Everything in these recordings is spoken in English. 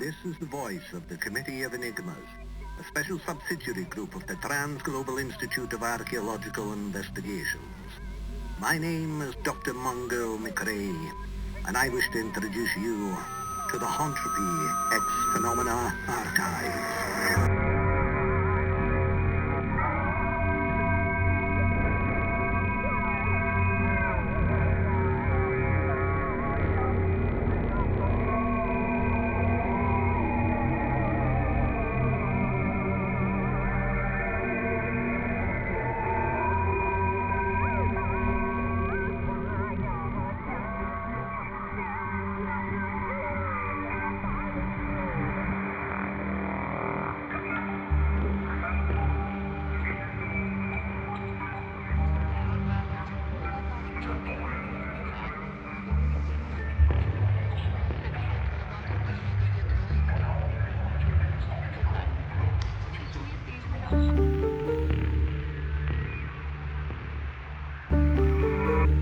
This is the voice of the Committee of Enigmas, a special subsidiary group of the Trans-Global Institute of Archaeological Investigations. My name is Dr. Mungo Macrae, and I wish to introduce you to the Hauntropy X Phenomena Archives.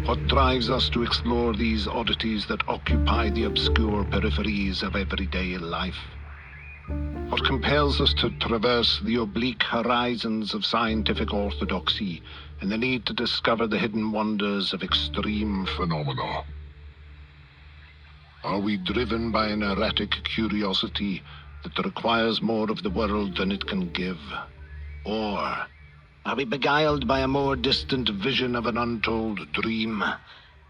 What drives us to explore these oddities that occupy the obscure peripheries of everyday life? What compels us to traverse the oblique horizons of scientific orthodoxy and the need to discover the hidden wonders of extreme phenomena? Are we driven by an erratic curiosity that requires more of the world than it can give? Or are we beguiled by a more distant vision of an untold dream?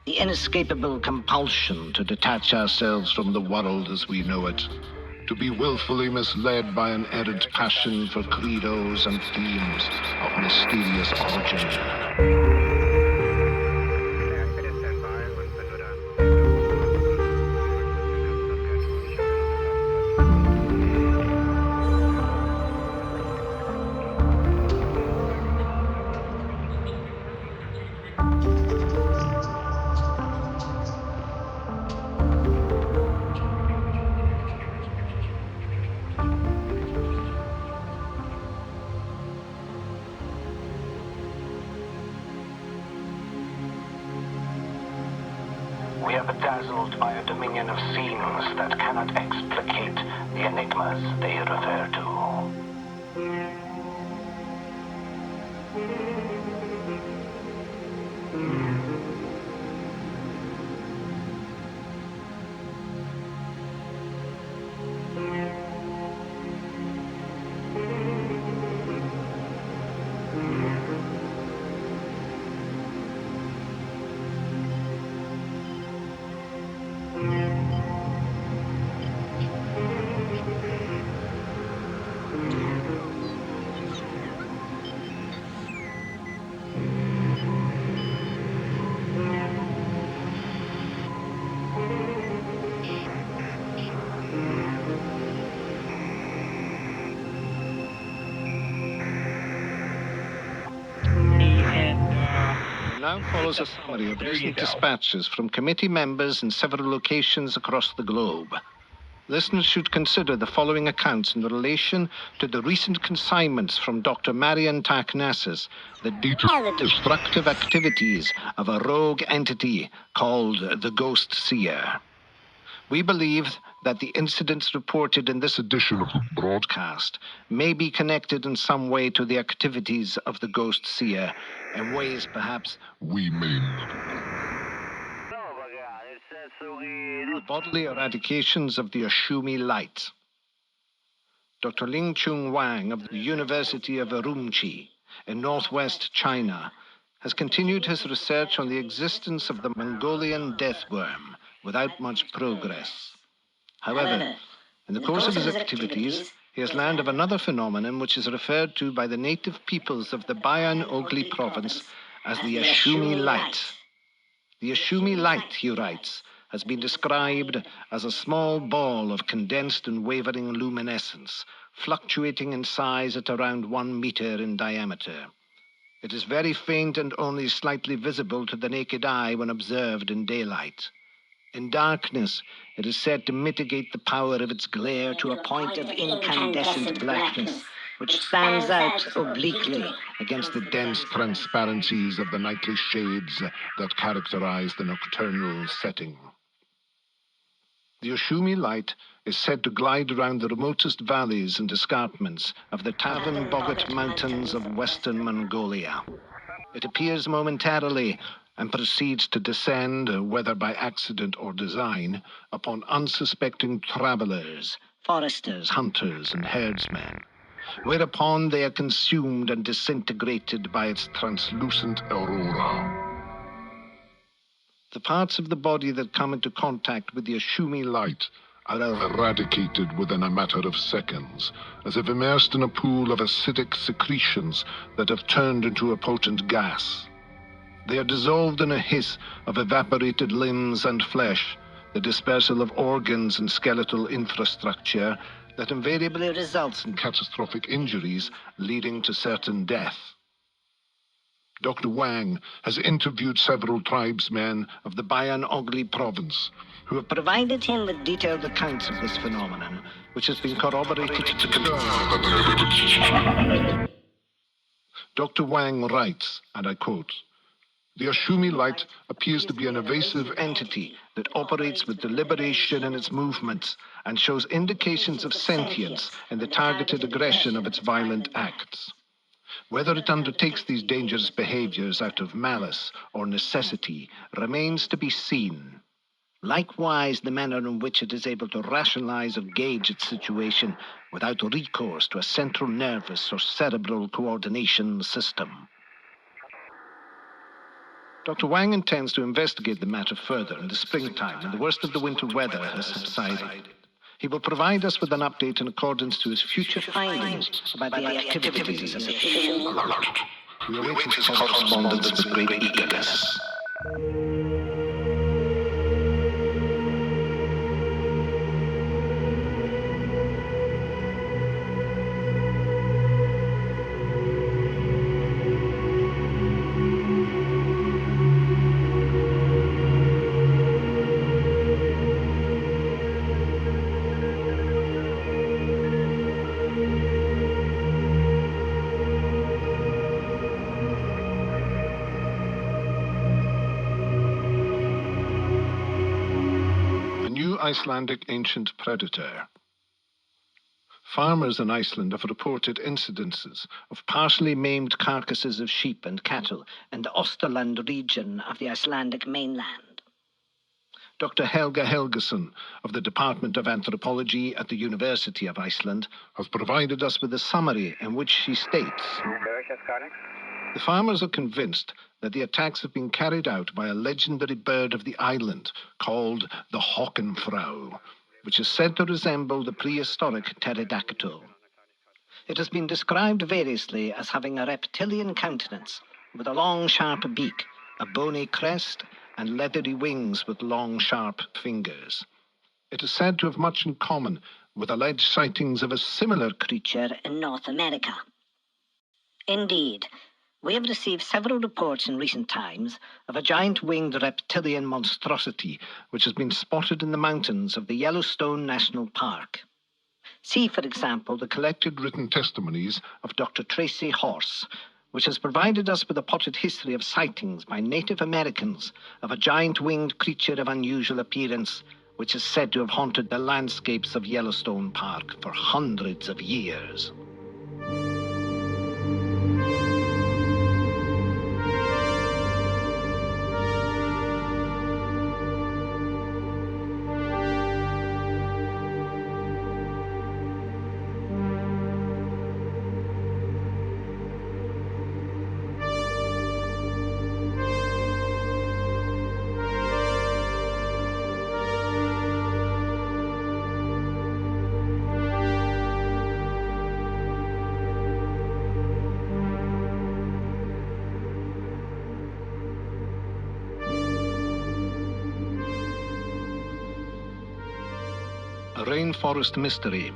The inescapable compulsion To detach ourselves from the world as we know it, to be willfully misled by an errant passion for credos and themes of mysterious origin. We are bedazzled by a dominion of scenes that cannot explicate the enigmas they refer to. Now follows a summary of recent dispatches from committee members in several locations across the globe. Listeners should consider the following accounts in relation to the recent consignments from Dr. Marian Taknassis that detail the destructive activities of a rogue entity called the Ghost Seer. We believe that the incidents reported in this edition of the broadcast may be connected in some way to the activities of the Ghost Seer in ways perhaps we may not. The bodily eradications of the Ashumi Light. Dr. Ling Chung Wang of the University of Urumqi in northwest China has continued his research on the existence of the Mongolian death worm without much progress. However, in the course of his activities, he has learned of another phenomenon which is referred to by the native peoples of the Bayan Ogli province as the Ashumi Light. The Ashumi Light, he writes, has been described as a small ball of condensed and wavering luminescence, fluctuating in size at around 1 meter in diameter. It is very faint and only slightly visible to the naked eye when observed in daylight. In darkness, it is said to mitigate the power of its glare to a point of incandescent blackness, which stands out obliquely against the dense transparencies of the nightly shades that characterize the nocturnal setting. The Oshumi light is said to glide around the remotest valleys and escarpments of the Tavan Bogot Mountains of Western Mongolia. It appears momentarily and proceeds to descend, whether by accident or design, upon unsuspecting travelers, foresters, hunters, and herdsmen, whereupon they are consumed and disintegrated by its translucent aurora. The parts of the body that come into contact with the Oshumi light are eradicated within a matter of seconds, as if immersed in a pool of acidic secretions that have turned into a potent gas. They are dissolved in a hiss of evaporated limbs and flesh, the dispersal of organs and skeletal infrastructure that invariably results in catastrophic injuries leading to certain death. Dr. Wang has interviewed several tribesmen of the Bayan Ogli province who have provided him with detailed accounts of this phenomenon, which has been corroborated to Dr. Wang writes, and I quote, "The Oshumi light appears to be an evasive entity that operates with deliberation in its movements and shows indications of sentience in the targeted aggression of its violent acts. Whether it undertakes these dangerous behaviors out of malice or necessity remains to be seen. Likewise, the manner in which it is able to rationalize or gauge its situation without recourse to a central nervous or cerebral coordination system." Dr. Wang intends to investigate the matter further in the springtime when the worst of the winter weather has subsided. He will provide us with an update in accordance to his future findings about the activities of the Oshumi light. We await his correspondence with great eagerness. Icelandic ancient predator. Farmers in Iceland have reported incidences of partially maimed carcasses of sheep and cattle in the Osterland region of the Icelandic mainland. Dr. Helga Helgason of the Department of Anthropology at the University of Iceland has provided us with a summary in which she states, "The farmers are convinced that the attacks have been carried out by a legendary bird of the island called the Håkonfrau, which is said to resemble the prehistoric pterodactyl. It has been described variously as having a reptilian countenance with a long, sharp beak, a bony crest, and leathery wings with long, sharp fingers. It is said to have much in common with alleged sightings of a similar creature in North America. Indeed, we have received several reports in recent times of a giant-winged reptilian monstrosity which has been spotted in the mountains of the Yellowstone National Park. See, for example, the collected written testimonies of Dr. Tracy Horse, which has provided us with a potted history of sightings by Native Americans of a giant-winged creature of unusual appearance, which is said to have haunted the landscapes of Yellowstone Park for hundreds of years." A rainforest mystery.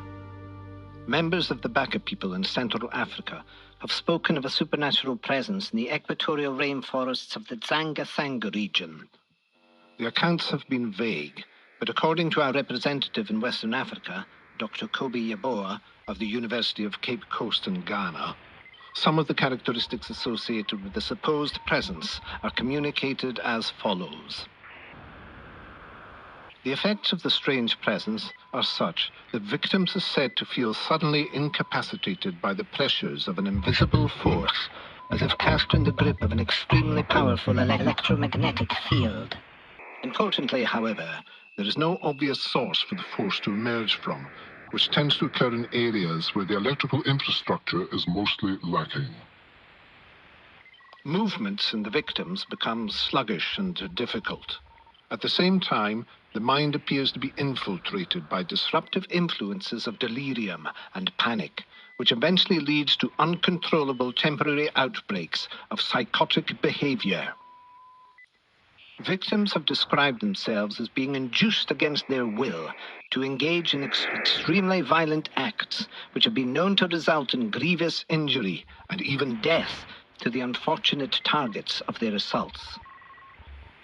Members of the Baka people in Central Africa have spoken of a supernatural presence in the equatorial rainforests of the Dzanga-Thanga region. The accounts have been vague, but according to our representative in Western Africa, Dr. Kobe Yaboa of the University of Cape Coast in Ghana, some of the characteristics associated with the supposed presence are communicated as follows. The effects of the strange presence are such that victims are said to feel suddenly incapacitated by the pressures of an invisible force, as if cast in the grip of an extremely powerful electromagnetic field. Importantly, however, there is no obvious source for the force to emerge from, which tends to occur in areas where the electrical infrastructure is mostly lacking. Movements in the victims become sluggish and difficult. At the same time, the mind appears to be infiltrated by disruptive influences of delirium and panic, which eventually leads to uncontrollable temporary outbreaks of psychotic behavior. Victims have described themselves as being induced against their will to engage in extremely violent acts, which have been known to result in grievous injury and even death to the unfortunate targets of their assaults.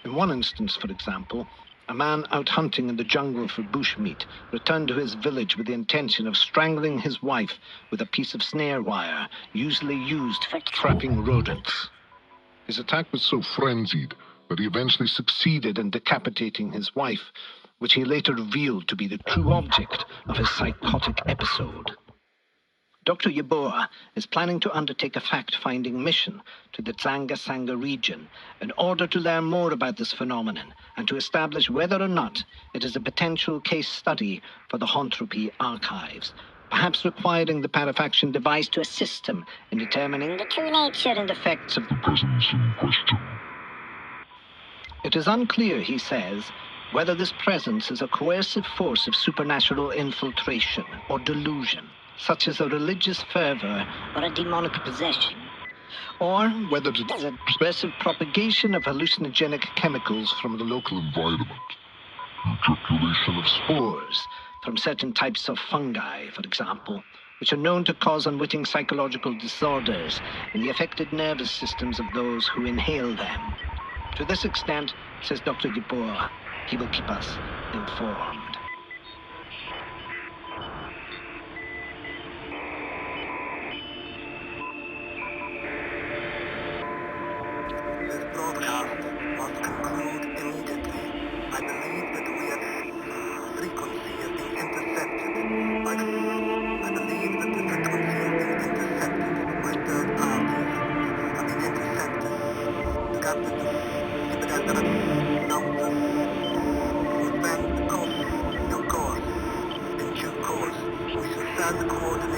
In one instance, for example, a man out hunting in the jungle for bushmeat returned to his village with the intention of strangling his wife with a piece of snare wire, usually used for trapping rodents. His attack was so frenzied that he eventually succeeded in decapitating his wife, which he later revealed to be the true object of his psychotic episode. Dr. Yeboah is planning to undertake a fact-finding mission to the Tsanga-Sanga region in order to learn more about this phenomenon and to establish whether or not it is a potential case study for the Hauntropy archives, perhaps requiring the parafaction device to assist him in determining the true nature and effects of the presence in question. It is unclear, he says, whether this presence is a coercive force of supernatural infiltration or delusion, such as a religious fervor or a demonic possession, or whether it is a progressive propagation of hallucinogenic chemicals from the local environment, ejaculation of spores from certain types of fungi, for example, which are known to cause unwitting psychological disorders in the affected nervous systems of those who inhale them. To this extent, says Dr. Yeboah, he will keep us informed. This broadcast must conclude immediately. I believe that we have frequency has been intercepted by third parties. Have been intercepted. The government in due course, we shall send the coordinates